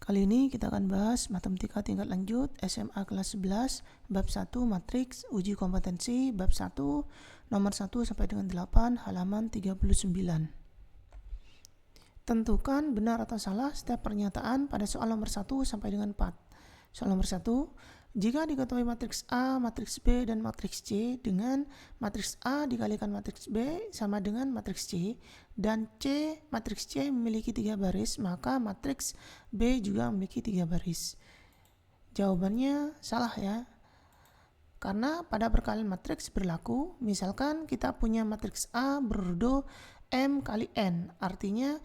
Kali ini kita akan bahas matematika tingkat lanjut SMA kelas 11 bab 1 matriks uji kompetensi bab 1 nomor 1 sampai dengan 8 halaman 39. Tentukan benar atau salah setiap pernyataan pada soal nomor 1 sampai dengan 4. Soal nomor 1, jika diketahui matriks A, matriks B, dan matriks C dengan matriks A dikalikan matriks B sama dengan matriks C, dan matriks C memiliki 3 baris, maka matriks B juga memiliki 3 baris. Jawabannya salah ya. Karena pada perkalian matriks berlaku, misalkan kita punya matriks A berurut M kali N, artinya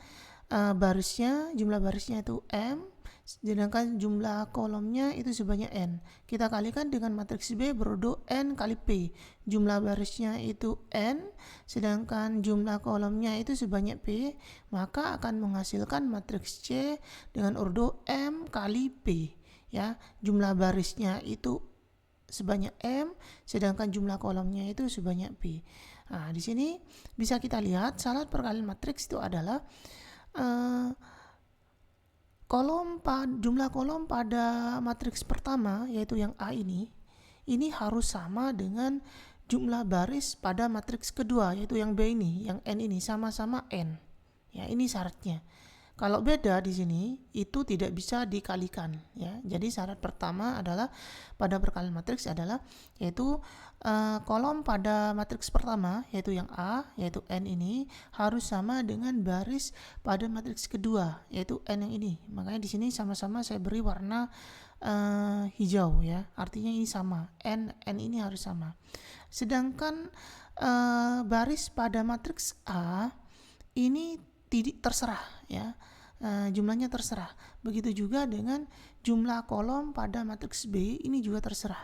jumlah barisnya itu M, sedangkan jumlah kolomnya itu sebanyak N. Kita kalikan dengan matriks B berurut N kali P, jumlah barisnya itu N, sedangkan jumlah kolomnya itu sebanyak P, maka akan menghasilkan matriks C dengan urut M kali P. Ya, jumlah barisnya itu sebanyak M, sedangkan jumlah kolomnya itu sebanyak P. Nah, di sini bisa kita lihat syarat perkalian matriks itu adalah jumlah kolom pada matriks pertama, yaitu yang A ini harus sama dengan jumlah baris pada matriks kedua, yaitu yang B ini, yang N ini sama-sama N. Ya, ini syaratnya. Kalau beda di sini itu tidak bisa dikalikan ya. Jadi syarat pertama adalah pada perkalian matriks adalah yaitu kolom pada matriks pertama yaitu yang A yaitu N ini harus sama dengan baris pada matriks kedua yaitu N yang ini. Makanya di sini sama-sama saya beri warna hijau ya. Artinya ini sama. N ini harus sama. Sedangkan baris pada matriks A ini terserah ya, jumlahnya terserah. Begitu juga dengan jumlah kolom pada matriks B ini juga terserah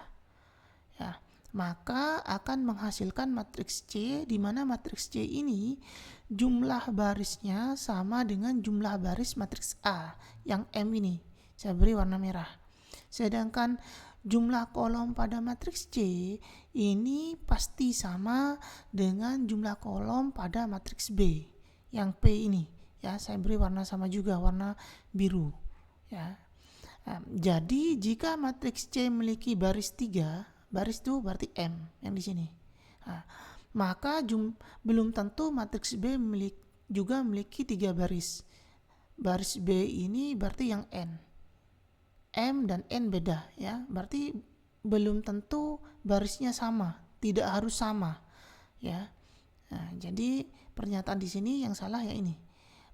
ya. Maka akan menghasilkan matriks C, di mana matriks C ini jumlah barisnya sama dengan jumlah baris matriks A yang M ini, saya beri warna merah. Sedangkan jumlah kolom pada matriks C ini pasti sama dengan jumlah kolom pada matriks B yang P ini ya, saya beri warna sama juga, warna biru ya. Jadi jika matriks C memiliki baris 3, baris itu berarti M yang di sini. Maka belum tentu matriks B juga memiliki 3 baris. Baris B ini berarti yang N. M dan N beda ya, berarti belum tentu barisnya sama, tidak harus sama ya. Nah, jadi pernyataan di sini yang salah ya ini.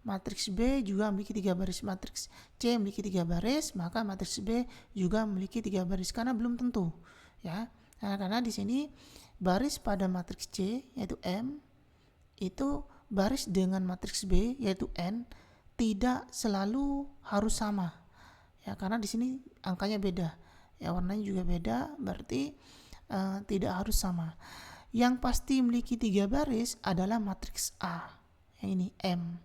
Matriks B juga memiliki 3 baris, matriks C memiliki 3 baris, maka matriks B juga memiliki 3 baris karena belum tentu ya. Nah, karena di sini baris pada matriks C yaitu M itu baris dengan matriks B yaitu N tidak selalu harus sama. Ya, karena di sini angkanya beda. Ya, warnanya juga beda, berarti tidak harus sama. Yang pasti memiliki 3 baris adalah matriks A. Yang ini M.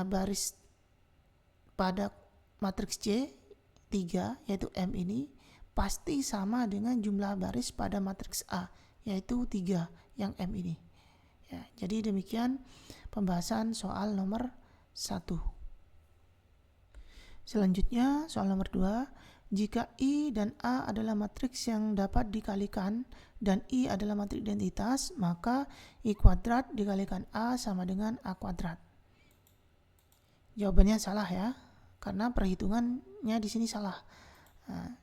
Baris pada matriks C 3 yaitu M ini pasti sama dengan jumlah baris pada matriks A yaitu 3 yang M ini. Ya, jadi demikian pembahasan soal nomor 1. Selanjutnya soal nomor 2. Jika I dan A adalah matriks yang dapat dikalikan dan I adalah matriks identitas, maka I kuadrat dikalikan A sama dengan A kuadrat. Jawabannya salah ya, karena perhitungannya di sini salah. Nah,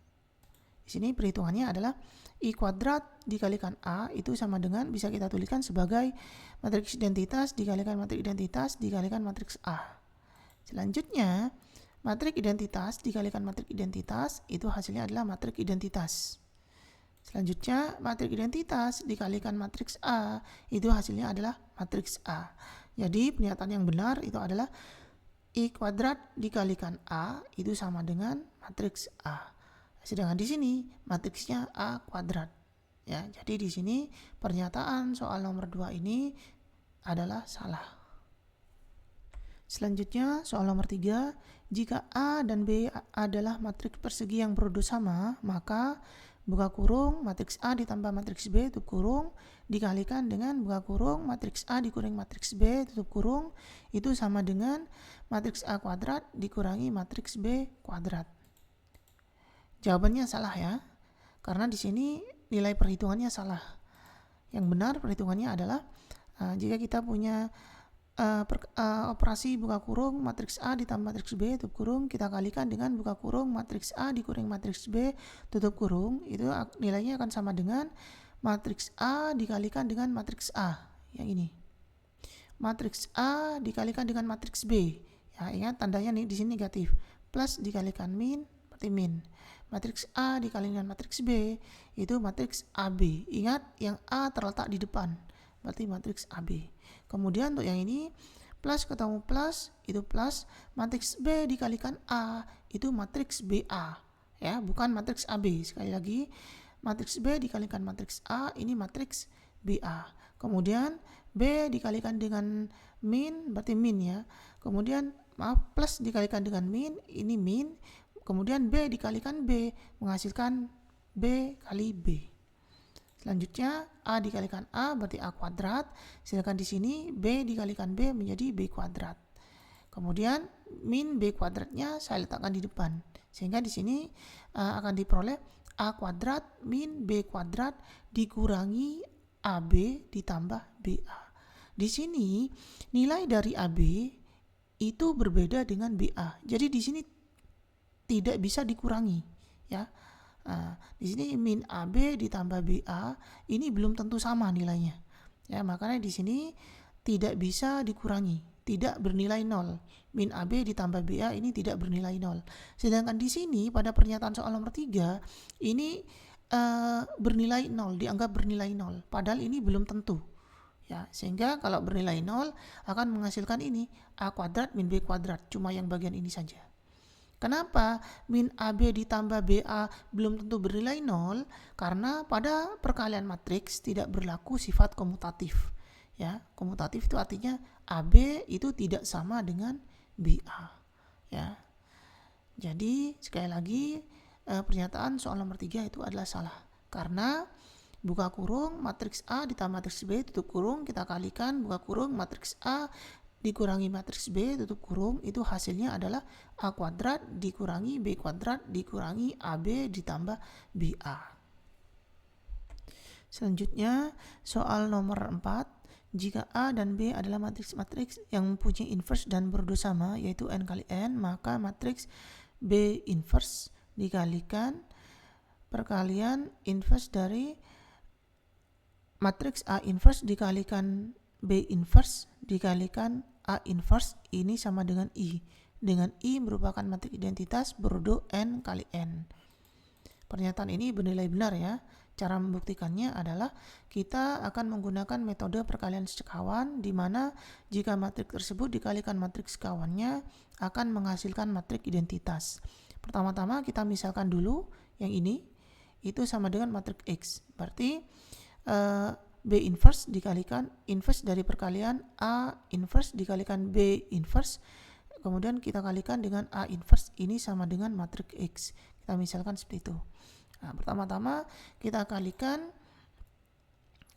di sini perhitungannya adalah I kuadrat dikalikan A itu sama dengan, bisa kita tuliskan sebagai matriks identitas dikalikan matriks identitas dikalikan matriks A. Selanjutnya matriks identitas dikalikan matriks identitas itu hasilnya adalah matriks identitas. Selanjutnya matriks identitas dikalikan matriks A itu hasilnya adalah matriks A. Jadi pernyataan yang benar itu adalah I kuadrat dikalikan A itu sama dengan matriks A. Sedangkan di sini matriksnya A kuadrat. Ya, jadi di sini pernyataan soal nomor 2 ini adalah salah. Selanjutnya soal nomor 3, jika A dan B adalah matriks persegi yang berurut sama, maka buka kurung matriks A ditambah matriks B tutup kurung dikalikan dengan buka kurung matriks A dikurangi matriks B tutup kurung, itu sama dengan matriks A kuadrat dikurangi matriks B kuadrat. Jawabannya salah ya, karena di sini nilai perhitungannya salah. Yang benar perhitungannya adalah jika kita punya operasi buka kurung matriks A ditambah matriks B tutup kurung, kita kalikan dengan buka kurung matriks A dikurangi matriks B tutup kurung, itu nilainya akan sama dengan matriks A dikalikan dengan matriks A yang ini, matriks A dikalikan dengan matriks B ya, ingat tandanya nih di sini negatif, plus dikalikan min berarti min, matriks A dikalikan dengan matriks B itu matriks AB, ingat yang A terletak di depan berarti matriks AB. Kemudian untuk yang ini plus ketemu plus itu plus, matriks B dikalikan A itu matriks BA ya, bukan matriks AB. Sekali lagi, matriks B dikalikan matriks A ini matriks BA. Kemudian B dikalikan dengan min berarti min ya. Kemudian plus dikalikan dengan min ini min. Kemudian B dikalikan B menghasilkan B kali B. Selanjutnya A dikalikan A berarti A kuadrat, sedangkan di sini B dikalikan B menjadi B kuadrat. Kemudian min B kuadratnya saya letakkan di depan, sehingga di sini akan diperoleh A kuadrat min B kuadrat dikurangi AB ditambah BA. Di sini nilai dari AB itu berbeda dengan BA, jadi di sini tidak bisa dikurangi ya. Di sini min AB ditambah BA ini belum tentu sama nilainya ya, makanya di sini tidak bisa dikurangi, tidak bernilai 0. Min AB ditambah BA ini tidak bernilai 0. Sedangkan di sini pada pernyataan soal nomor 3 ini bernilai 0, dianggap bernilai 0, padahal ini belum tentu ya, sehingga kalau bernilai 0 akan menghasilkan ini A kuadrat min B kuadrat, cuma yang bagian ini saja. Kenapa min AB ditambah BA belum tentu bernilai 0? Karena pada perkalian matriks tidak berlaku sifat komutatif ya. Komutatif itu artinya AB itu tidak sama dengan BA ya. Jadi sekali lagi pernyataan soal nomor 3 itu adalah salah, karena buka kurung matriks A ditambah matriks B tutup kurung kita kalikan buka kurung matriks A dikurangi matriks B tutup kurung, itu hasilnya adalah A kuadrat dikurangi B kuadrat dikurangi AB ditambah BA. Selanjutnya soal nomor 4, jika A dan B adalah matriks-matriks yang mempunyai inverse dan berdua sama yaitu N kali N, maka matriks B inverse dikalikan perkalian inverse dari matriks A inverse dikalikan B inverse dikalikan A inverse ini sama dengan I, dengan I merupakan matriks identitas berordo N kali N. Pernyataan ini bernilai benar ya. Cara membuktikannya adalah kita akan menggunakan metode perkalian sekawan, di mana jika matriks tersebut dikalikan matriks sekawannya akan menghasilkan matriks identitas. Pertama-tama kita misalkan dulu yang ini itu sama dengan matriks X, berarti B inverse dikalikan inverse dari perkalian A inverse dikalikan B inverse, kemudian kita kalikan dengan A inverse ini sama dengan matriks X. Kita misalkan seperti itu. Nah, pertama-tama kita kalikan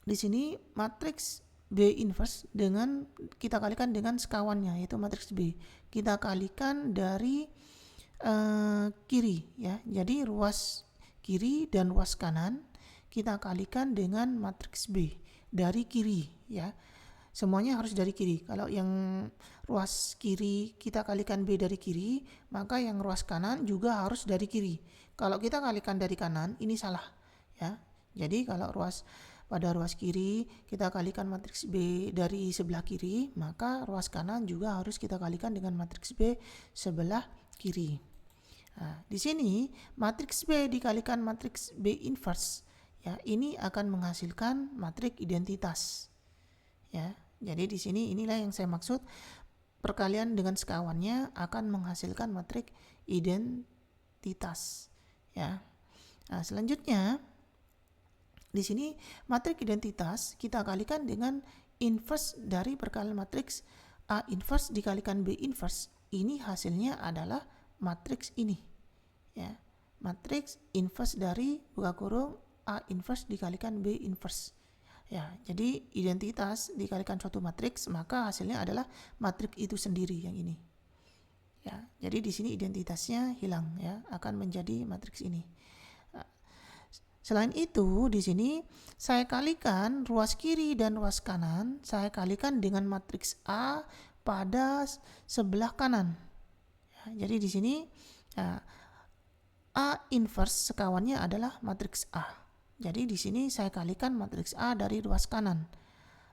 di sini matriks B inverse dengan kita kalikan dengan sekawannya yaitu matriks B. Kita kalikan dari kiri ya. Jadi ruas kiri dan ruas kanan kita kalikan dengan matriks B dari kiri ya. Semuanya harus dari kiri. Kalau yang ruas kiri kita kalikan B dari kiri, maka yang ruas kanan juga harus dari kiri. Kalau kita kalikan dari kanan, ini salah ya. Jadi kalau pada ruas kiri kita kalikan matriks B dari sebelah kiri, maka ruas kanan juga harus kita kalikan dengan matriks B sebelah kiri. Nah, di sini matriks B dikalikan matriks B inverse ya, ini akan menghasilkan matriks identitas ya. Jadi di sini inilah yang saya maksud, perkalian dengan sekawannya akan menghasilkan matriks identitas ya. Nah, selanjutnya di sini matriks identitas kita kalikan dengan inverse dari perkalian matriks A inverse dikalikan B inverse, ini hasilnya adalah matriks ini ya. matriks inverse dari buka kurung A inverse dikalikan B inverse. Ya, jadi identitas dikalikan suatu matriks, maka hasilnya adalah matriks itu sendiri yang ini. Ya, jadi di sini identitasnya hilang ya, akan menjadi matriks ini. Selain itu, di sini saya kalikan ruas kiri dan ruas kanan, saya kalikan dengan matriks A pada sebelah kanan. Ya, jadi di sini A inverse sekawannya adalah matriks A. Jadi di sini saya kalikan matriks A dari ruas kanan,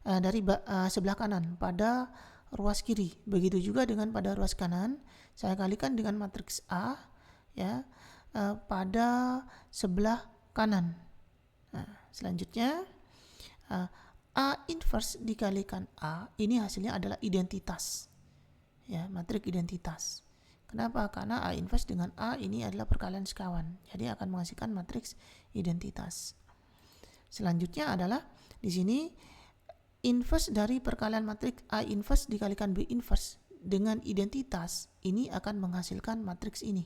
dari sebelah kanan pada ruas kiri. Begitu juga dengan pada ruas kanan, saya kalikan dengan matriks A ya pada sebelah kanan. Nah, selanjutnya A inverse dikalikan A, ini hasilnya adalah identitas. Ya, matriks identitas. Kenapa? Karena A inverse dengan A ini adalah perkalian sekawan. Jadi akan menghasilkan matriks identitas. Selanjutnya adalah di sini inverse dari perkalian matriks A inverse dikalikan B inverse dengan identitas ini akan menghasilkan matriks ini.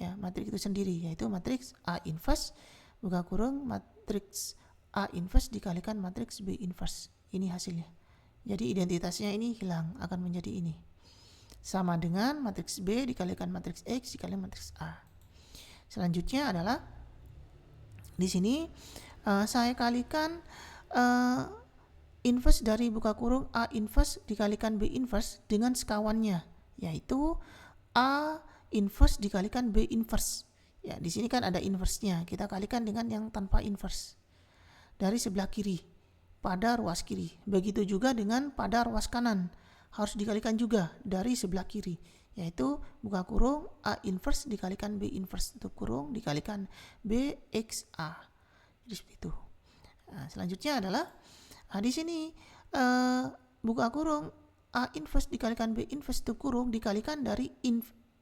Ya, matriks itu sendiri yaitu matriks A inverse buka kurung matriks A inverse dikalikan matriks B inverse. Ini hasilnya. Jadi identitasnya ini hilang, akan menjadi ini. Sama dengan matriks B dikalikan matriks X dikalikan matriks A. Selanjutnya adalah di sini saya kalikan inverse dari buka kurung A inverse dikalikan B inverse dengan sekawannya, yaitu A inverse dikalikan B inverse. Ya, di sini kan ada inverse-nya. Kita kalikan dengan yang tanpa inverse. Dari sebelah kiri pada ruas kiri. Begitu juga dengan pada ruas kanan. Harus dikalikan juga dari sebelah kiri, yaitu buka kurung A inverse dikalikan B inverse, tutup kurung dikalikan B X A. Jadi seperti itu. Nah, selanjutnya adalah di sini buka kurung A inverse dikalikan B inverse, tutup kurung dikalikan dari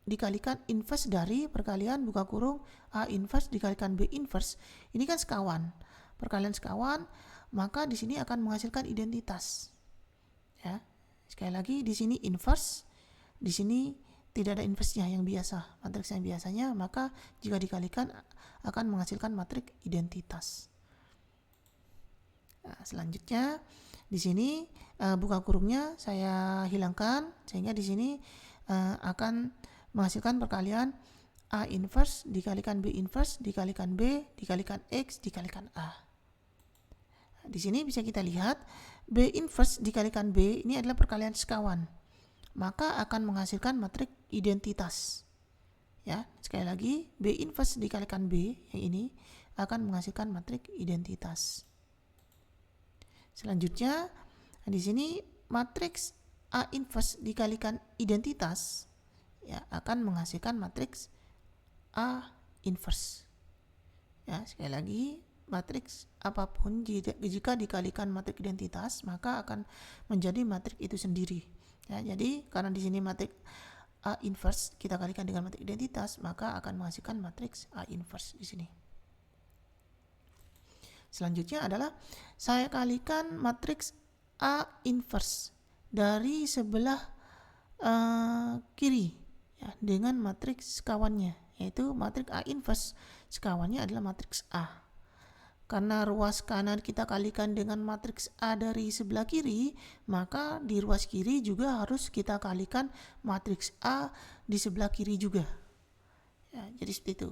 dikalikan inverse dari perkalian buka kurung A inverse dikalikan B inverse. Ini kan sekawan, perkalian sekawan, maka di sini akan menghasilkan identitas. Ya. Sekali lagi di sini inverse, di sini tidak ada inverse-nya yang biasa, matriks yang biasanya, maka jika dikalikan akan menghasilkan matriks identitas. Nah, selanjutnya di sini buka kurungnya saya hilangkan sehingga di sini akan menghasilkan perkalian A inverse dikalikan B inverse dikalikan B dikalikan X dikalikan A. Di sini bisa kita lihat B inverse dikalikan B ini adalah perkalian sekawan, maka akan menghasilkan matriks identitas. Ya, sekali lagi B inverse dikalikan B yang ini akan menghasilkan matriks identitas. Selanjutnya di sini matriks A inverse dikalikan identitas ya akan menghasilkan matriks A inverse. Ya, sekali lagi matriks apapun jika dikalikan matriks identitas maka akan menjadi matriks itu sendiri. Ya, jadi karena di sini matriks A inverse kita kalikan dengan matriks identitas maka akan menghasilkan matriks A inverse di sini. Selanjutnya adalah saya kalikan matriks A inverse dari sebelah kiri ya, dengan matriks sekawannya, yaitu matriks A inverse sekawannya adalah matriks A. Karena ruas kanan kita kalikan dengan matriks A dari sebelah kiri, maka di ruas kiri juga harus kita kalikan matriks A di sebelah kiri juga. Ya, jadi seperti itu.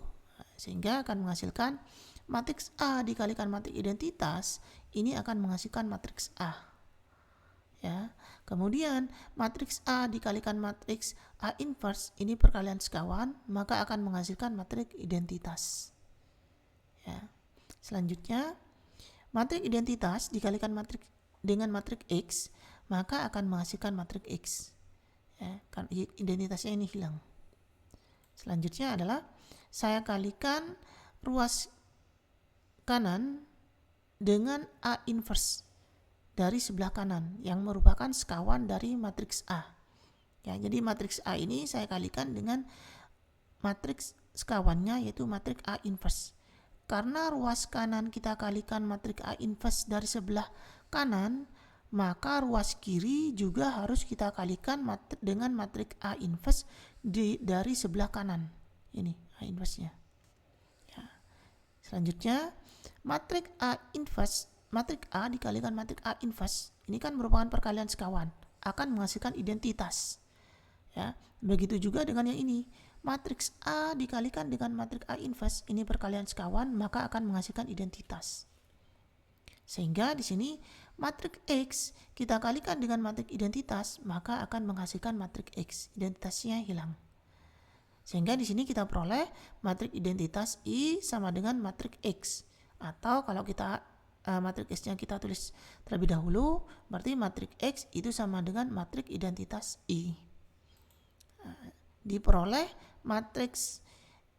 Sehingga akan menghasilkan matriks A dikalikan matriks identitas, ini akan menghasilkan matriks A. Ya. Kemudian matriks A dikalikan matriks A inverse, ini perkalian sekawan, maka akan menghasilkan matriks identitas. Ya. Selanjutnya, matriks identitas dikalikan matriks dengan matriks X, maka akan menghasilkan matriks X. Ya, kan identitasnya ini hilang. Selanjutnya adalah saya kalikan ruas kanan dengan A inverse dari sebelah kanan yang merupakan sekawan dari matriks A. Ya, jadi matriks A ini saya kalikan dengan matriks sekawannya yaitu matriks A inverse. Karena ruas kanan kita kalikan matriks A inverse dari sebelah kanan, maka ruas kiri juga harus kita kalikan dengan matriks A inverse dari sebelah kanan. Ini A inverse-nya. Selanjutnya, matrik A inverse, matrik A dikalikan matrik A inverse, ini kan merupakan perkalian sekawan, akan menghasilkan identitas. Ya, begitu juga dengan yang ini. Matriks A dikalikan dengan matrik A inverse, ini perkalian sekawan, maka akan menghasilkan identitas. Sehingga di sini matrik X kita kalikan dengan matrik identitas, maka akan menghasilkan matrik X. Identitasnya hilang. Sehingga di sini kita peroleh matrik identitas I sama dengan matrik X. Atau kalau kita matrik X-nya kita tulis terlebih dahulu, berarti matrik X itu sama dengan matrik identitas I. Diperoleh matriks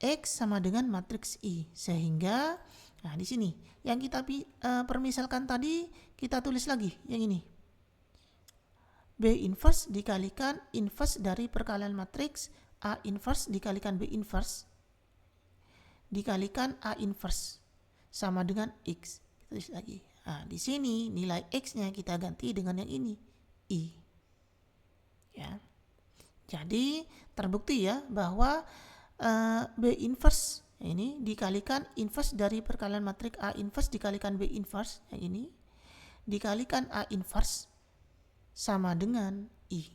X sama dengan matriks I. Sehingga di sini yang kita permisalkan tadi kita tulis lagi yang ini. B inverse dikalikan inverse dari perkalian matriks A inverse dikalikan B inverse dikalikan A inverse sama dengan X. Kita tulis lagi. Di sini nilai X-nya kita ganti dengan yang ini, I. Ya. Jadi terbukti ya bahwa B inverse ini dikalikan inverse dari perkalian matrik A inverse dikalikan B inverse yang ini dikalikan A inverse sama dengan I.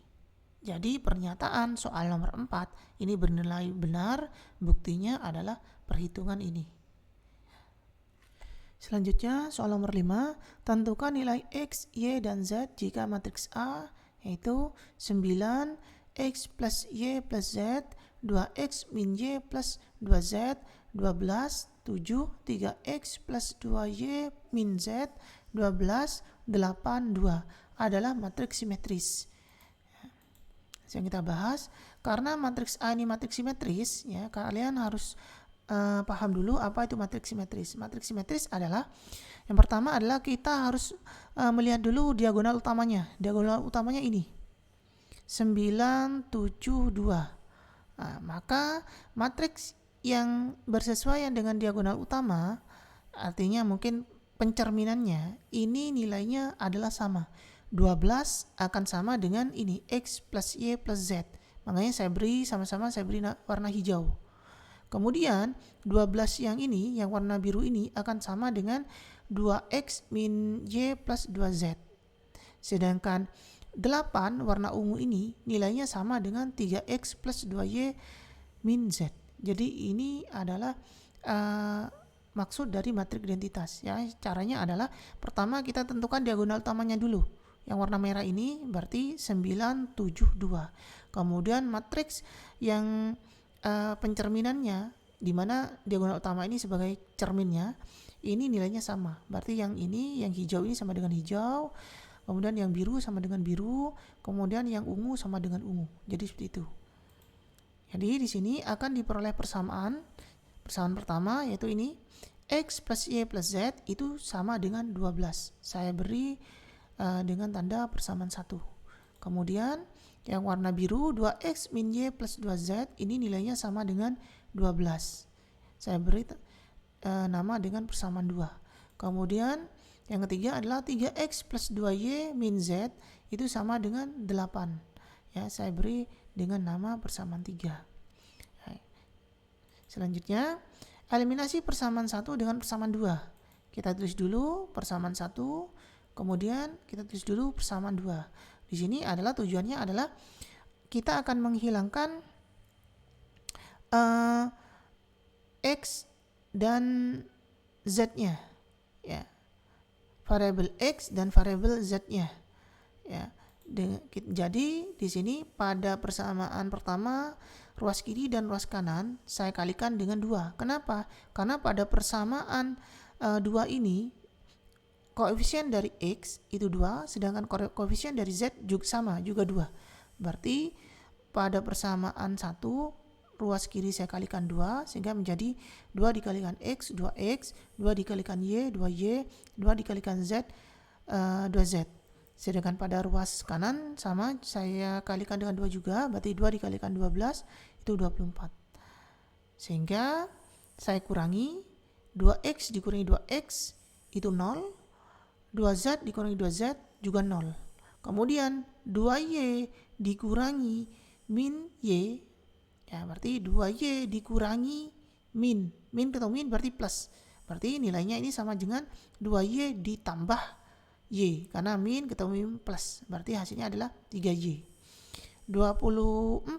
Jadi pernyataan soal nomor 4 ini bernilai benar, buktinya adalah perhitungan ini. Selanjutnya soal nomor 5, tentukan nilai X, Y, dan Z jika matriks A yaitu 9, X plus Y plus Z, 2X min Y plus 2Z, 12, 7, 3X plus 2Y min Z, 12, 8, 2 adalah matriks simetris. Yang kita bahas, karena matriks A ini matriks simetris, ya kalian harus paham dulu apa itu matriks simetris. Matriks simetris adalah yang pertama adalah kita harus melihat dulu diagonal utamanya. Diagonal utamanya ini 9, 7, 2. Maka matriks yang bersesuaian dengan diagonal utama, artinya mungkin pencerminannya ini nilainya adalah sama. 12 akan sama dengan ini X plus Y plus Z. Makanya saya beri sama-sama warna hijau. Kemudian 12 yang ini, yang warna biru ini akan sama dengan 2X min Y plus 2Z. Sedangkan 8 warna ungu ini nilainya sama dengan 3X plus 2Y min Z. Jadi ini adalah maksud dari matrik identitas. Ya, caranya adalah pertama kita tentukan diagonal utamanya dulu. Yang warna merah ini berarti 9, 7, 2. Kemudian matriks yang pencerminannya, di mana diagonal utama ini sebagai cerminnya, ini nilainya sama. Berarti yang ini, yang hijau ini sama dengan hijau, kemudian yang biru sama dengan biru, kemudian yang ungu sama dengan ungu. Jadi seperti itu. Jadi di sini akan diperoleh persamaan pertama yaitu ini X plus Y plus Z itu sama dengan 12. Saya beri dengan tanda persamaan 1. Kemudian yang warna biru 2X min Y plus 2Z ini nilainya sama dengan 12. Saya beri nama dengan persamaan 2. Kemudian yang ketiga adalah 3X plus 2Y min Z itu sama dengan 8. Ya, saya beri dengan nama persamaan 3. Selanjutnya, eliminasi persamaan 1 dengan persamaan 2. Kita tulis dulu persamaan 1, kemudian kita tulis dulu persamaan 2. Di sini adalah tujuannya adalah kita akan menghilangkan X dan Z-nya. Ya. Variabel X dan variabel Z-nya. Ya. Jadi di sini pada persamaan pertama ruas kiri dan ruas kanan saya kalikan dengan 2. Kenapa? Karena pada persamaan 2 ini koefisien dari X itu 2, sedangkan koefisien dari Z juga sama, juga 2. Berarti pada persamaan 1 ruas kiri saya kalikan 2 sehingga menjadi 2 dikalikan X 2X, 2 dikalikan Y 2Y, 2 dikalikan Z 2Z. Sedangkan pada ruas kanan sama, saya kalikan dengan 2 juga, berarti 2 dikalikan 12 itu 24. Sehingga saya kurangi 2X dikurangi 2X itu 0, 2Z dikurangi 2Z juga 0. Kemudian 2Y dikurangi min Y, ya berarti 2Y dikurangi min ketemu min berarti plus. Berarti nilainya ini sama dengan 2Y ditambah Y, karena min ketemu min plus, berarti hasilnya adalah 3Y. 24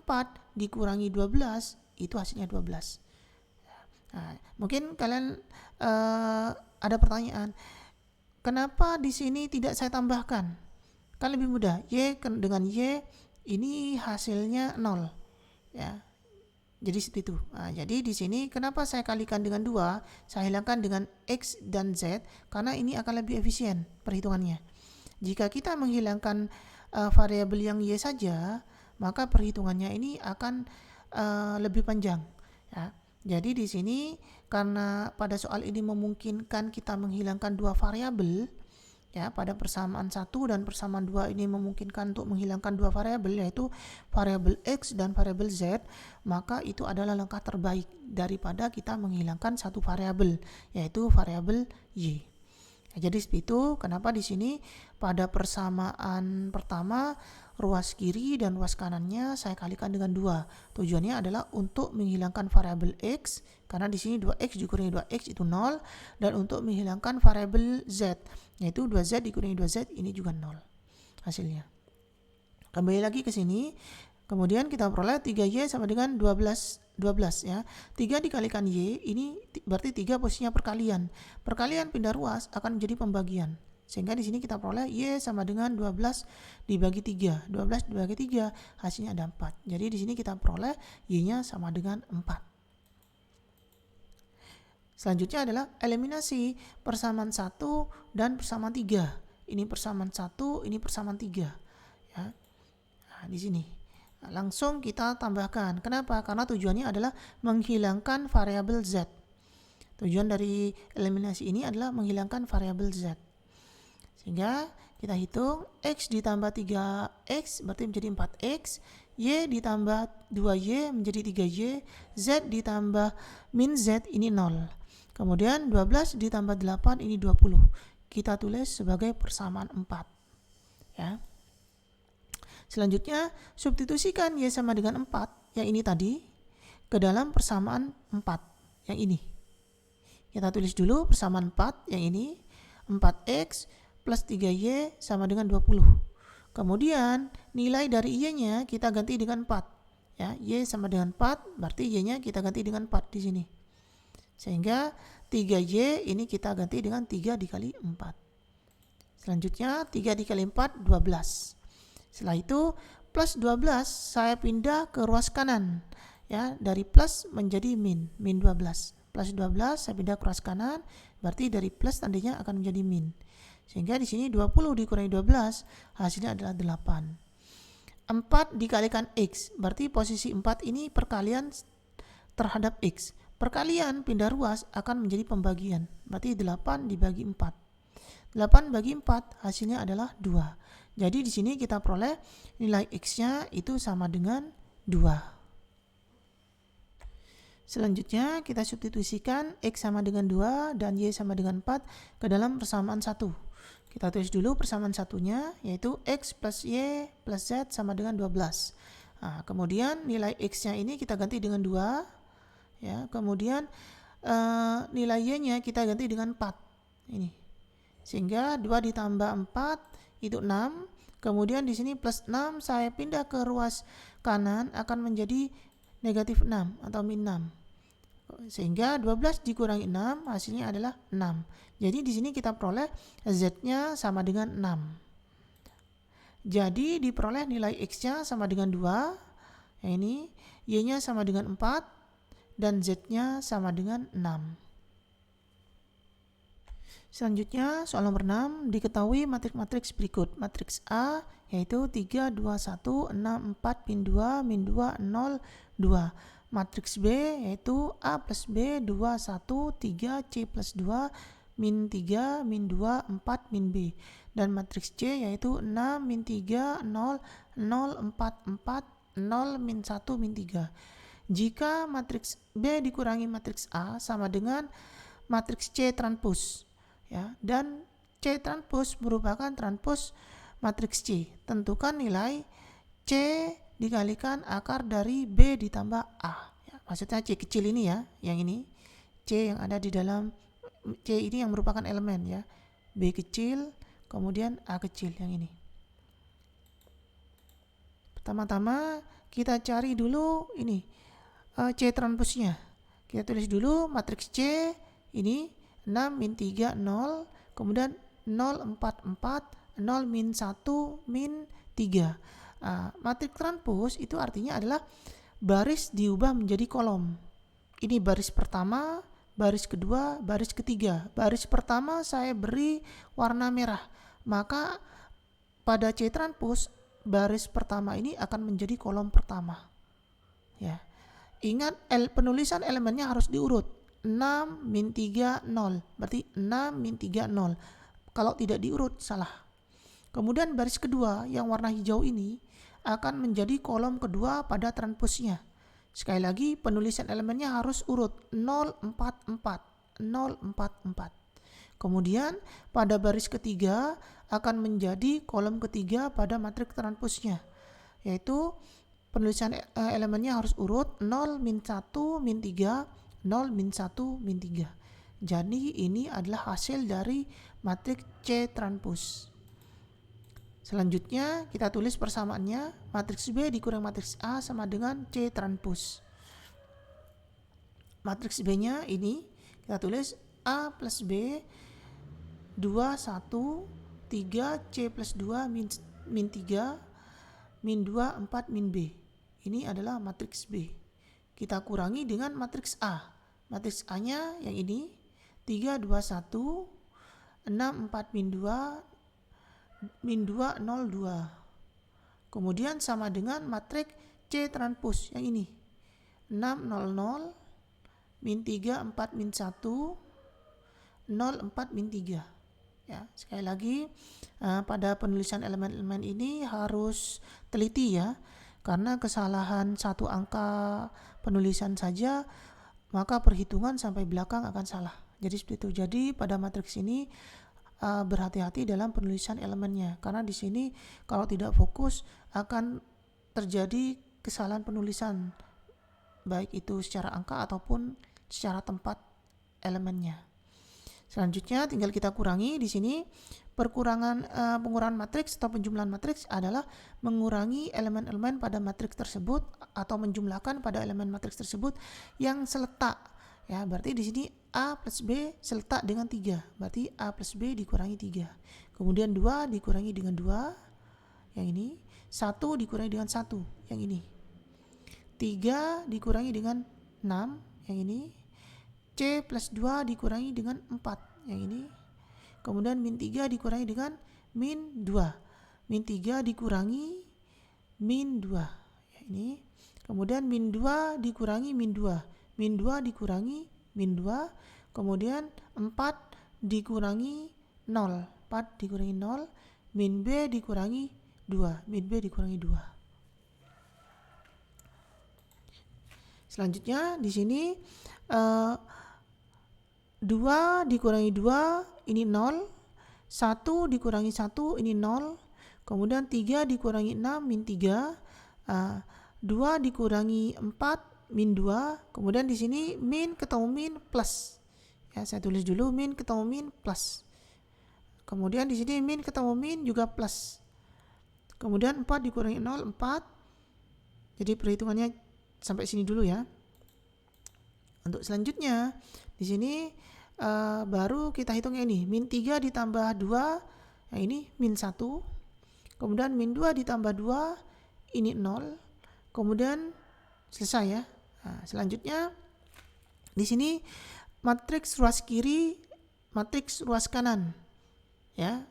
dikurangi 12 itu hasilnya 12. Nah, mungkin kalian ada pertanyaan, kenapa di sini tidak saya tambahkan? Kan lebih mudah, Y dengan Y ini hasilnya 0 ya. Jadi seperti itu. Nah, jadi di sini kenapa saya kalikan dengan 2, saya hilangkan dengan X dan Z, karena ini akan lebih efisien perhitungannya. Jika kita menghilangkan variabel yang Y saja, maka perhitungannya ini akan lebih panjang ya. Jadi di sini karena pada soal ini memungkinkan kita menghilangkan dua variabel ya, pada persamaan 1 dan persamaan 2 ini memungkinkan untuk menghilangkan dua variabel, yaitu variabel X dan variabel Z, maka itu adalah langkah terbaik daripada kita menghilangkan satu variabel, yaitu variabel Y. Ya, jadi seperti itu kenapa di sini pada persamaan pertama ruas kiri dan ruas kanannya saya kalikan dengan 2. Tujuannya adalah untuk menghilangkan variabel X, karena di sini 2X dikurangi 2X itu 0, dan untuk menghilangkan variabel Z, yaitu 2Z dikurangi 2Z ini juga 0 hasilnya. Kembali lagi ke sini, kemudian kita peroleh 3Y sama dengan 12 ya. 3 dikalikan Y ini berarti 3 posisinya perkalian. Perkalian pindah ruas akan menjadi pembagian. Sehingga di sini kita peroleh Y sama dengan 12 dibagi 3. 12 dibagi 3 hasilnya ada 4. Jadi di sini kita peroleh Y-nya sama dengan 4. Selanjutnya adalah eliminasi persamaan 1 dan persamaan 3. Ini persamaan 1, ini persamaan 3 ya. Nah, di sini langsung kita tambahkan. Kenapa? Karena tujuannya adalah menghilangkan variabel Z. Tujuan dari eliminasi ini adalah menghilangkan variabel Z. Sehingga kita hitung X ditambah 3X berarti menjadi 4X, Y ditambah 2Y menjadi 3Y, Z ditambah min Z ini 0. Kemudian 12 ditambah 8 ini 20. Kita tulis sebagai persamaan 4 ya. Selanjutnya substitusikan Y sama dengan 4 yang ini tadi ke dalam persamaan 4 yang ini. Kita tulis dulu persamaan 4 yang ini, 4X plus 3Y sama dengan 20. Kemudian nilai dari Y-nya kita ganti dengan 4 ya. Y sama dengan 4 berarti Y-nya kita ganti dengan 4 di sini. Sehingga 3Y ini kita ganti dengan 3 dikali 4. Selanjutnya 3 dikali 4 12. Setelah itu plus 12 saya pindah ke ruas kanan ya, dari plus menjadi min 12. Plus 12 saya pindah ke ruas kanan, berarti dari plus tandanya akan menjadi min. Sehingga di sini 20 dikurangi 12 hasilnya adalah 8. 4 dikalikan X, berarti posisi 4 ini perkalian terhadap X. Perkalian pindah ruas akan menjadi pembagian, berarti 8 dibagi 4. 8 bagi 4 hasilnya adalah 2. Jadi di sini kita peroleh nilai X-nya itu sama dengan 2. Selanjutnya kita substitusikan X sama dengan 2 dan Y sama dengan 4 ke dalam persamaan 1. Kita tulis dulu persamaan satunya, yaitu X plus Y plus Z sama dengan 12. Nah, kemudian nilai X-nya ini kita ganti dengan 2 ya. Kemudian nilai Y-nya kita ganti dengan 4 ini. Sehingga 2 ditambah 4 itu 6. Kemudian di sini plus 6 saya pindah ke ruas kanan akan menjadi negatif 6 atau min 6. Sehingga 12 dikurangi 6 hasilnya adalah 6. Jadi di sini kita peroleh Z-nya sama dengan 6. Jadi diperoleh nilai X-nya sama dengan 2. Ini Y-nya sama dengan 4 dan Z-nya sama dengan 6. Selanjutnya soal nomor 6, diketahui matriks-matriks berikut. Matriks A yaitu 3, 2, 1, 6, 4, min 2, min 2, 0, 2. Matriks B yaitu A plus B, 2, 1, 3, C plus 2, min 3, min 2, 4, min B. Dan matriks C yaitu 6, min 3, 0, 0, 4, 4, 0, min 1, min 3. Jika matriks B dikurangi matriks A sama dengan matriks C transpos ya, dan C transpos merupakan transpos matriks C. Tentukan nilai C dikalikan akar dari B ditambah A ya. Maksudnya C kecil ini ya, yang ini C yang ada di dalam C ini yang merupakan elemen ya. B kecil, kemudian A kecil yang ini. Pertama-tama kita cari dulu ini C transpusnya. Kita tulis dulu matriks C ini 6 min 3 0, kemudian 0 4 4 0 min 1 min 3. Matriks transpus itu artinya adalah baris diubah menjadi kolom. Ini baris pertama, baris kedua, baris ketiga. Baris pertama saya beri warna merah, maka pada C transpus baris pertama ini akan menjadi kolom pertama. Ya. Ingat penulisan elemennya harus diurut. 6 min 3 0. Berarti 6 min 3 0. Kalau tidak diurut salah. Kemudian baris kedua yang warna hijau ini akan menjadi kolom kedua pada transpusnya. Sekali lagi penulisan elemennya harus urut 044 044. Kemudian pada baris ketiga akan menjadi kolom ketiga pada matriks transpusnya, yaitu penulisan elemennya harus urut 0 min 1 min 3 0 min 1 min 3. Jadi ini adalah hasil dari matriks C transpus. Selanjutnya kita tulis persamaannya, matriks B dikurang matriks A sama dengan C transpus. Matriks B-nya ini kita tulis A plus B 2 1 3 C plus 2 min 3 min 2 4 min B. Ini adalah matriks B. Kita kurangi dengan matriks A. Matriks A-nya yang ini 3 2 1 6 4 min 2 min 2 0 2. Kemudian sama dengan matriks C transpus yang ini 6 0 0 min 3 4 min 1 0 4 min 3. Ya, sekali lagi pada penulisan elemen-elemen ini harus teliti ya, karena kesalahan satu angka penulisan saja maka perhitungan sampai belakang akan salah. Jadi seperti itu. Jadi pada matriks ini berhati-hati dalam penulisan elemennya, karena di sini kalau tidak fokus akan terjadi kesalahan penulisan, baik itu secara angka ataupun secara tempat elemennya. Selanjutnya tinggal kita kurangi di sini. Pengurangan matriks atau penjumlahan matriks adalah mengurangi elemen-elemen pada matriks tersebut atau menjumlahkan pada elemen matriks tersebut yang seletak. Ya, berarti di sini A plus B seletak dengan 3. Berarti A plus B dikurangi 3. Kemudian 2 dikurangi dengan 2. Yang ini. 1 dikurangi dengan 1. Yang ini. 3 dikurangi dengan 6. Yang ini. C plus 2 dikurangi dengan 4. Yang ini. Kemudian min 3 dikurangi dengan min 2. Min 3 dikurangi min 2. Yang ini. Kemudian min 2 dikurangi min 2. Min 2 dikurangi min 2. Kemudian 4 dikurangi 0. 4 dikurangi 0. Min B dikurangi 2. Min B dikurangi 2. Selanjutnya di sini 2 dikurangi 2 ini 0. 1 dikurangi 1 ini 0. Kemudian 3 dikurangi 6 min 3. 2 dikurangi 4 min 2. Kemudian di sini min ketemu min plus. Ya, saya tulis dulu min ketemu min plus. Kemudian di sini min ketemu min juga plus. Kemudian 4 dikurangi 0 4. Jadi perhitungannya sampai sini dulu ya. Untuk selanjutnya di sini baru kita hitung ini, min 3 ditambah 2, yang ini min 1. Kemudian min 2 ditambah 2, ini 0. Kemudian selesai ya. Nah, selanjutnya di sini matriks ruas kiri, matriks ruas kanan. Ya.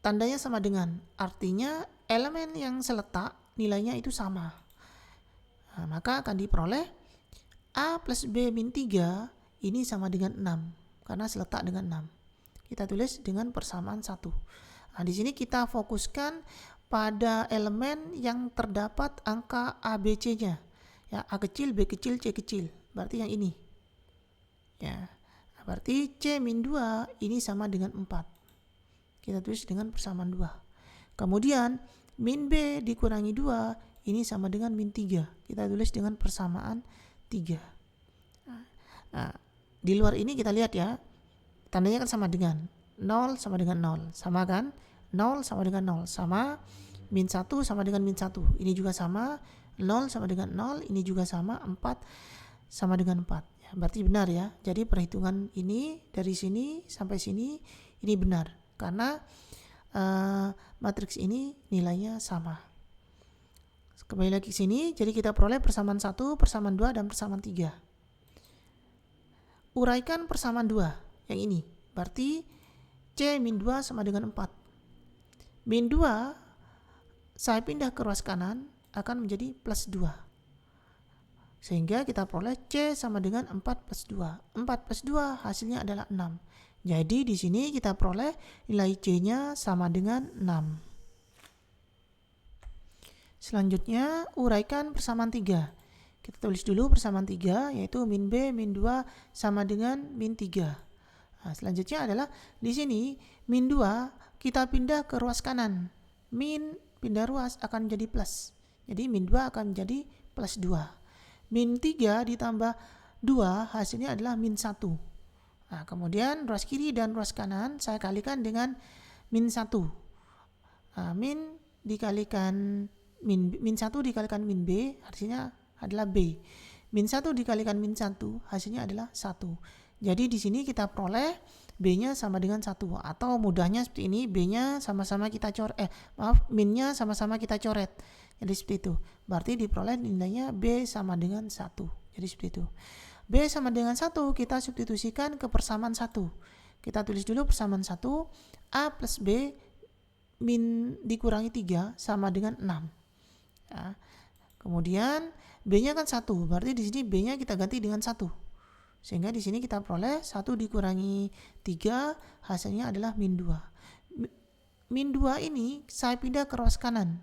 Tandanya sama dengan, artinya elemen yang seletak nilainya itu sama. Nah, maka akan diperoleh A plus B min 3 ini sama dengan 6. Karena seletak dengan 6. Kita tulis dengan persamaan 1. Nah, di sini kita fokuskan pada elemen yang terdapat angka ABC-nya. Ya, A kecil, B kecil, C kecil. Berarti yang ini. Ya. Nah, berarti C min 2 ini sama dengan 4. Kita tulis dengan persamaan 2. Kemudian min B dikurangi 2 ini sama dengan min 3. Kita tulis dengan persamaan 3. Nah, di luar ini kita lihat ya. tandanya kan sama dengan 0 sama dengan 0, sama kan? 0 sama dengan 0, sama. Min 1 sama dengan min 1, ini juga sama. 0 sama dengan 0, ini juga sama. 4 sama dengan 4, ya, berarti benar ya. Jadi perhitungan ini dari sini sampai sini ini benar, karena matriks ini nilainya sama. Kembali lagi ke sini, jadi kita peroleh persamaan 1, persamaan 2, dan persamaan 3. Uraikan persamaan 2 yang ini, berarti C min 2 sama dengan 4. Min 2 saya pindah ke ruas kanan akan menjadi plus 2, sehingga kita peroleh C sama dengan 4 plus 2. 4 plus 2 hasilnya adalah 6. Jadi di sini kita peroleh nilai C-nya sama dengan 6. Selanjutnya uraikan persamaan 3. Kita tulis dulu persamaan 3, yaitu min B min 2 sama dengan min 3. Nah, selanjutnya adalah di sini min 2 kita pindah ke ruas kanan. Min pindah ruas akan menjadi plus. Jadi min 2 akan menjadi plus 2. Min 3 ditambah 2 hasilnya adalah min 1. Nah, kemudian ruas kiri dan ruas kanan saya kalikan dengan min 1. Nah, min dikalikan min 1 dikalikan min B hasilnya adalah B. Min 1 dikalikan min 1 hasilnya adalah 1. Jadi di sini kita peroleh B-nya sama dengan 1, atau mudahnya seperti ini, B-nya sama-sama kita coret, min-nya sama-sama kita coret. Jadi seperti itu. Berarti diperoleh nilainya B sama dengan 1. Jadi seperti itu. B sama dengan 1 kita substitusikan ke persamaan 1. Kita tulis dulu persamaan 1, A plus B min dikurangi 3 sama dengan 6. Ya. Kemudian B-nya kan 1, berarti di sini B-nya kita ganti dengan 1. Sehingga di sini kita peroleh 1 dikurangi 3 hasilnya adalah min 2. Min 2 ini saya pindah ke ruas kanan.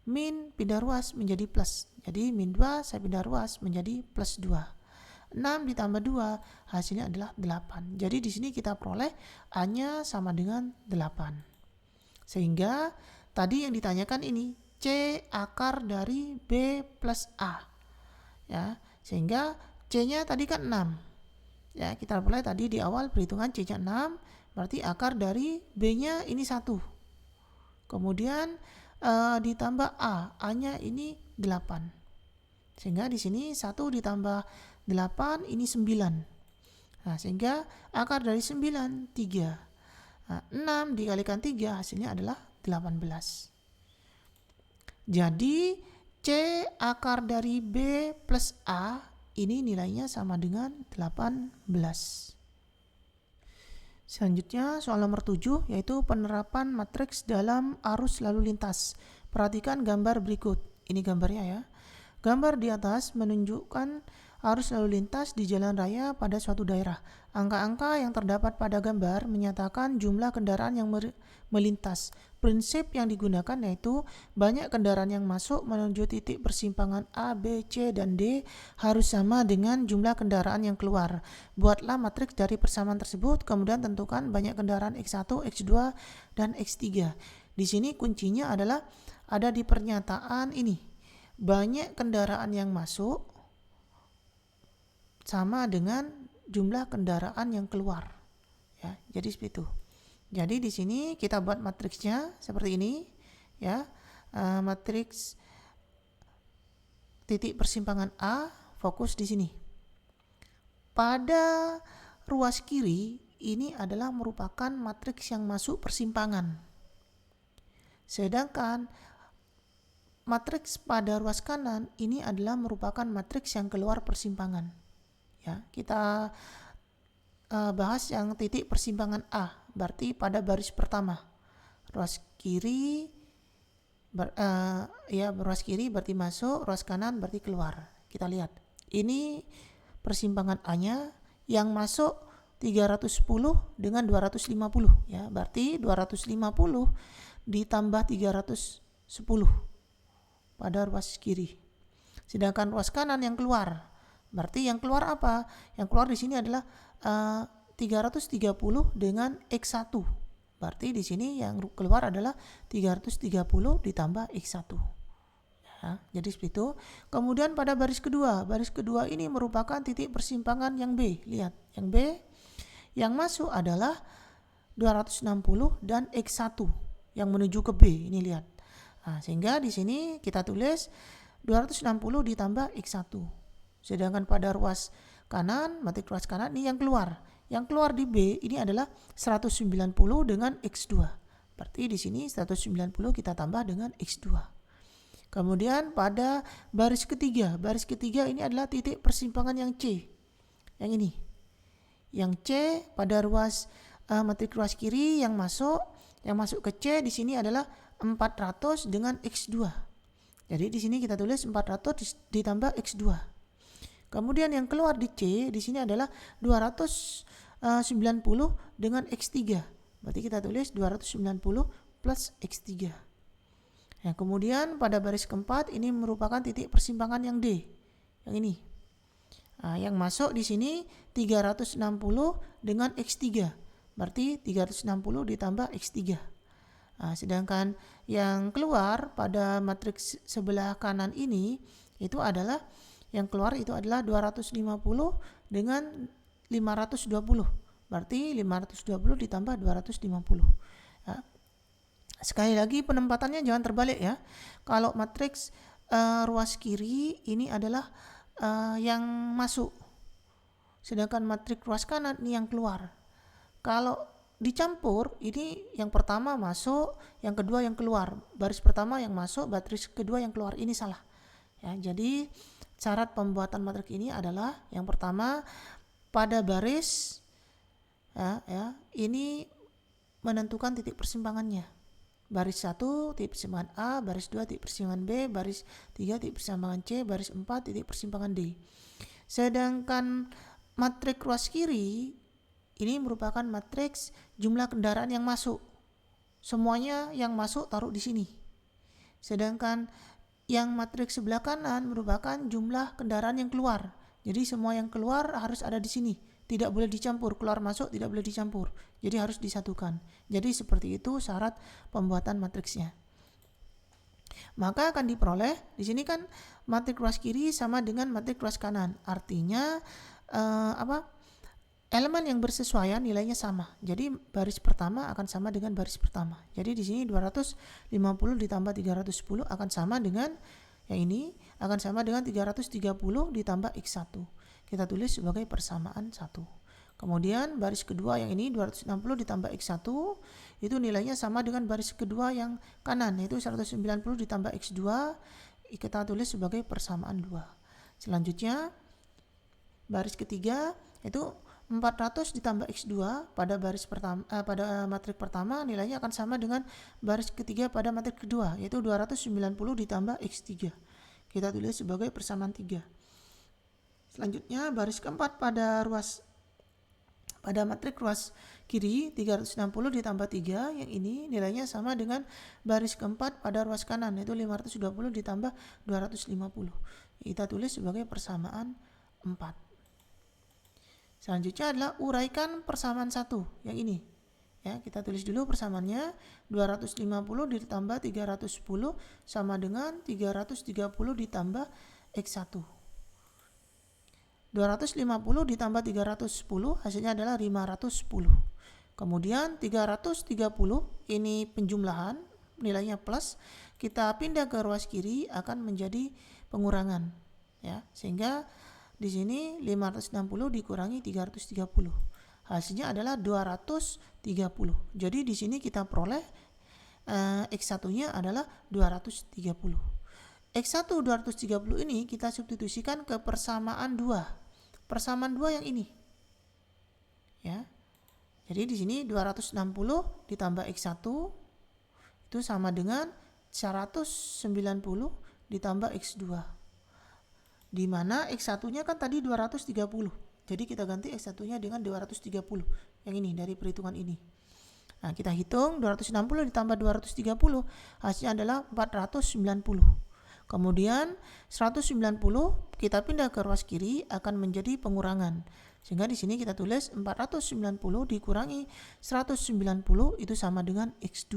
Min pindah ruas menjadi plus. Jadi min 2 saya pindah ruas menjadi plus 2. 6 ditambah 2 hasilnya adalah 8. Jadi di sini kita peroleh A-nya sama dengan 8. Sehingga tadi yang ditanyakan ini C akar dari B plus A. Ya, sehingga C-nya tadi kan 6. Ya, kita peroleh tadi di awal perhitungan C-nya 6, berarti akar dari B-nya ini 1. Kemudian ditambah A-nya ini 8. Sehingga di sini 1 ditambah 8 ini 9. Nah, sehingga akar dari 9 3. Nah, 6 dikalikan 3 hasilnya adalah 18. Jadi C akar dari B plus A ini nilainya sama dengan 18. Selanjutnya soal nomor 7, yaitu penerapan matriks dalam arus lalu lintas. Perhatikan gambar berikut. Ini gambarnya ya. Gambar di atas menunjukkan arus lalu lintas di jalan raya pada suatu daerah. Angka-angka yang terdapat pada gambar menyatakan jumlah kendaraan yang melintas. Prinsip yang digunakan yaitu banyak kendaraan yang masuk menuju titik persimpangan A, B, C, dan D harus sama dengan jumlah kendaraan yang keluar. Buatlah matriks dari persamaan tersebut, kemudian tentukan banyak kendaraan X1, X2, dan X3. Di sini kuncinya adalah ada di pernyataan ini. Banyak kendaraan yang masuk sama dengan jumlah kendaraan yang keluar. Ya, jadi seperti itu. Jadi di sini kita buat matriksnya seperti ini, ya. Matriks titik persimpangan A fokus di sini. Pada ruas kiri ini adalah merupakan matriks yang masuk persimpangan. Sedangkan matriks pada ruas kanan ini adalah merupakan matriks yang keluar persimpangan. Ya, kita bahas yang titik persimpangan A, berarti pada baris pertama. Ruas kiri ruas kiri berarti masuk, ruas kanan berarti keluar. Kita lihat. Ini persimpangan A-nya yang masuk 310 dengan 250 ya. Berarti 250 ditambah 310 pada ruas kiri. Sedangkan ruas kanan yang keluar, berarti yang keluar apa? Yang keluar di sini adalah 330 dengan X1. Berarti di sini yang keluar adalah 330 ditambah X1. Ya, jadi seperti itu. Kemudian pada baris kedua ini merupakan titik persimpangan yang B. Lihat, yang B Yang masuk adalah 260 dan X1 yang menuju ke B. Ini lihat. Nah, sehingga di sini kita tulis 260 ditambah X1. Sedangkan pada ruas kanan, matrik ruas kanan ini yang keluar. Yang keluar di B ini adalah 190 dengan X2. Berarti di sini 190 kita tambah dengan X2. Kemudian pada baris ketiga ini adalah titik persimpangan yang C. Yang ini. Yang C pada ruas matrik ruas kiri yang masuk ke C di sini adalah 400 dengan X2. Jadi di sini kita tulis 400 ditambah X2. Kemudian yang keluar di C di sini adalah 290 dengan X3. Berarti kita tulis 290 plus X3. Nah, kemudian pada baris keempat ini merupakan titik persimpangan yang D. Yang ini. Nah, yang masuk di sini 360 dengan X3. Berarti 360 ditambah X3. Nah, sedangkan yang keluar pada matriks sebelah kanan ini itu adalah 250 dengan 520. Berarti 520 ditambah 250. Nah, sekali lagi penempatannya jangan terbalik ya. Kalau matriks ruas kiri ini adalah yang masuk. Sedangkan matriks ruas kanan ini yang keluar. Kalau dicampur, ini yang pertama masuk, yang kedua yang keluar. Baris pertama yang masuk, baris kedua yang keluar. Ini salah. Ya, jadi syarat pembuatan matriks ini adalah yang pertama pada baris ini menentukan titik persimpangannya. Baris 1 titik persimpangan A, baris 2 titik persimpangan B, baris 3 titik persimpangan C, baris 4 titik persimpangan D. Sedangkan matriks ruas kiri ini merupakan matriks jumlah kendaraan yang masuk. Semuanya yang masuk taruh di sini. Sedangkan yang matriks sebelah kanan merupakan jumlah kendaraan yang keluar. Jadi semua yang keluar harus ada di sini. Tidak boleh dicampur, keluar masuk tidak boleh dicampur. Jadi harus disatukan. Jadi seperti itu syarat pembuatan matriksnya. Maka akan diperoleh di sini kan matriks ruas kiri sama dengan matriks ruas kanan. Artinya elemen yang bersesuaian nilainya sama. Jadi baris pertama akan sama dengan baris pertama. Jadi di sini 250 ditambah 310 akan sama dengan yang ini, akan sama dengan 330 ditambah X1. Kita tulis sebagai persamaan 1. Kemudian baris kedua yang ini 260 ditambah X1 itu nilainya sama dengan baris kedua yang kanan, yaitu 190 ditambah X2, kita tulis sebagai persamaan 2. Selanjutnya baris ketiga itu 400 ditambah X2 pada baris pertama pada matrik pertama nilainya akan sama dengan baris ketiga pada matrik kedua, yaitu 290 ditambah X3. Kita tulis sebagai persamaan 3. Selanjutnya baris keempat pada matrik ruas kiri 360 ditambah 3 yang ini nilainya sama dengan baris keempat pada ruas kanan, yaitu 520 ditambah 250. Kita tulis sebagai persamaan 4. Selanjutnya adalah uraikan persamaan 1 yang ini. Ya, kita tulis dulu persamaannya 250 ditambah 310 sama dengan 330 ditambah X1. 250 ditambah 310 hasilnya adalah 510. Kemudian 330 ini penjumlahan, nilainya plus, kita pindah ke ruas kiri akan menjadi pengurangan, ya. Sehingga di sini 560 dikurangi 330. Hasilnya adalah 230. Jadi di sini kita peroleh X1-nya adalah 230. X1 230 ini kita substitusikan ke persamaan 2. Persamaan 2 yang ini. Ya. Jadi di sini 260 ditambah X1 itu sama dengan 190 ditambah X2. Di mana X1-nya kan tadi 230. Jadi kita ganti X1-nya dengan 230. Yang ini dari perhitungan ini. Nah, kita hitung 260 ditambah 230 hasilnya adalah 490. Kemudian 190 kita pindah ke ruas kiri akan menjadi pengurangan. Sehingga di sini kita tulis 490 dikurangi 190 itu sama dengan X2.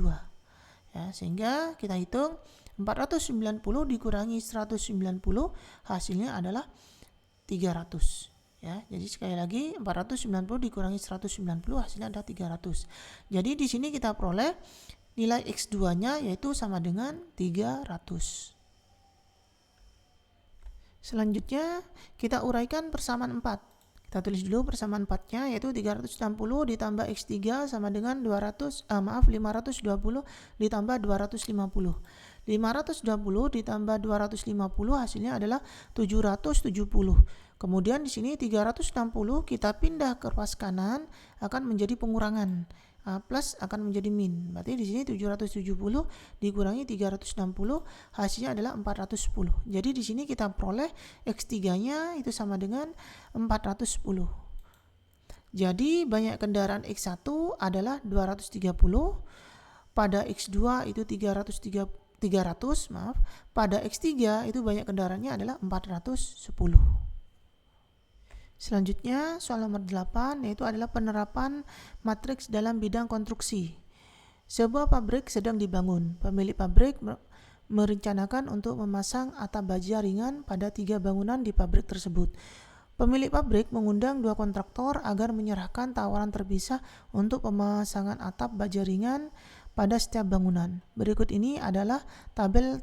Ya, sehingga kita hitung 490 dikurangi 190 hasilnya adalah 300. Ya, jadi sekali lagi 490 dikurangi 190 hasilnya ada 300. Jadi di sini kita peroleh nilai X2-nya yaitu sama dengan 300. Selanjutnya kita uraikan persamaan 4. Kita tulis dulu persamaan 4-nya yaitu 360 ditambah X3 sama dengan 520 ditambah 250. 520 ditambah 250 hasilnya adalah 770. Kemudian di sini 360 kita pindah ke ruas kanan akan menjadi pengurangan. Plus akan menjadi min. Berarti di sini 770 dikurangi 360 hasilnya adalah 410. Jadi di sini kita peroleh X3-nya itu sama dengan 410. Jadi banyak kendaraan X1 adalah 230, pada X2 itu 300, pada X3 itu banyak kendaraannya adalah 410. Selanjutnya soal nomor 8 yaitu adalah penerapan matriks dalam bidang konstruksi. Sebuah pabrik sedang dibangun. Pemilik pabrik merencanakan untuk memasang atap baja ringan pada 3 bangunan di pabrik tersebut. Pemilik pabrik mengundang 2 kontraktor agar menyerahkan tawaran terpisah untuk pemasangan atap baja ringan pada setiap bangunan. Berikut ini adalah tabel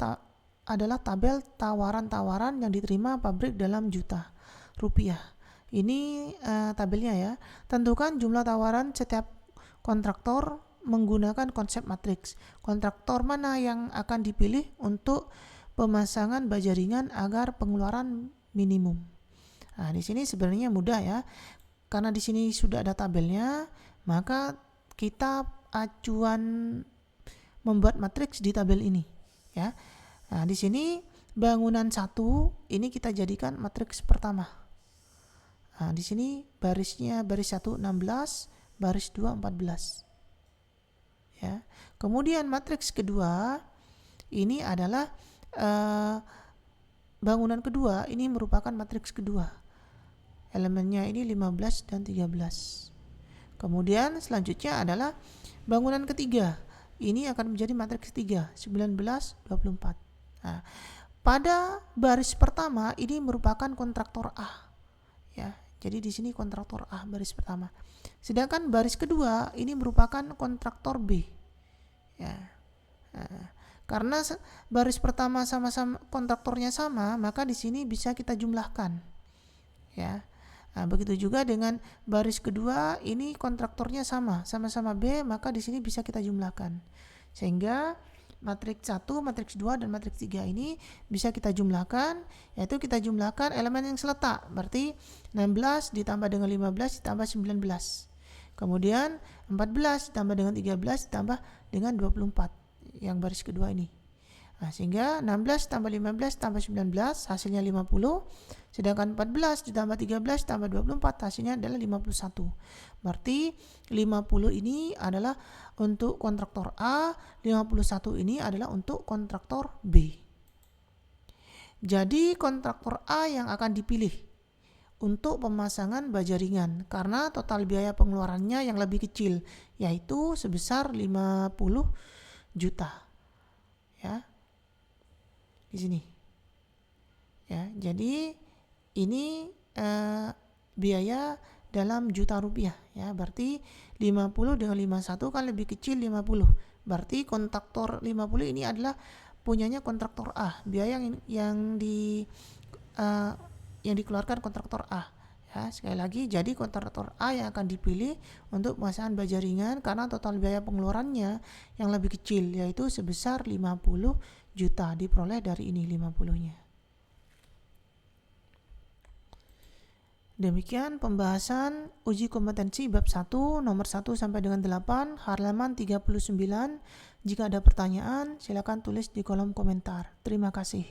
tawaran-tawaran yang diterima pabrik dalam juta rupiah. Ini tabelnya ya. Tentukan jumlah tawaran setiap kontraktor menggunakan konsep matriks. Kontraktor mana yang akan dipilih untuk pemasangan baja ringan agar pengeluaran minimum. Nah, di sini sebenarnya mudah ya. Karena di sini sudah ada tabelnya, maka kita acuan membuat matriks di tabel ini ya. Nah, di sini bangunan 1 ini kita jadikan matriks pertama. Nah, di sini barisnya baris 1 16, baris 2 14. Ya. Kemudian matriks kedua ini adalah bangunan kedua, ini merupakan matriks kedua. Elemennya ini 15 dan 13. Kemudian selanjutnya adalah bangunan ketiga. Ini akan menjadi matriks ketiga, 19 24. Nah, pada baris pertama ini merupakan kontraktor A. Ya. Jadi di sini kontraktor A baris pertama. Sedangkan baris kedua ini merupakan kontraktor B. Ya. Nah, karena baris pertama sama-sama kontraktornya sama, maka di sini bisa kita jumlahkan. Ya. Nah, begitu juga dengan baris kedua ini kontraktornya sama-sama B, maka di sini bisa kita jumlahkan. Sehingga matriks 1, matriks 2, dan matriks 3 ini bisa kita jumlahkan, yaitu kita jumlahkan elemen yang seletak. Berarti 16 ditambah dengan 15 ditambah 19. Kemudian 14 ditambah dengan 13 ditambah dengan 24 yang baris kedua ini. Nah, sehingga 16 tambah 15 tambah 19 hasilnya 50. Sedangkan 14 ditambah 13 tambah 24 hasilnya adalah 51. Berarti 50 ini adalah untuk kontraktor A, 51 ini adalah untuk kontraktor B. Jadi kontraktor A yang akan dipilih untuk pemasangan baja ringan karena total biaya pengeluarannya yang lebih kecil, yaitu sebesar 50 juta. Ya. Di sini. Ya, jadi ini biaya dalam juta rupiah ya. Berarti 50 dengan 51 kan lebih kecil 50. Berarti kontraktor 50 ini adalah punyanya kontraktor A. Biaya yang dikeluarkan kontraktor A. Ya, sekali lagi jadi kontraktor A yang akan dipilih untuk pemasangan baja ringan karena total biaya pengeluarannya yang lebih kecil, yaitu sebesar 50 juta, diperoleh dari ini 50-nya. Demikian pembahasan uji kompetensi bab 1 nomor 1 sampai dengan 8 halaman 39. Jika ada pertanyaan silakan tulis di kolom komentar. Terima kasih.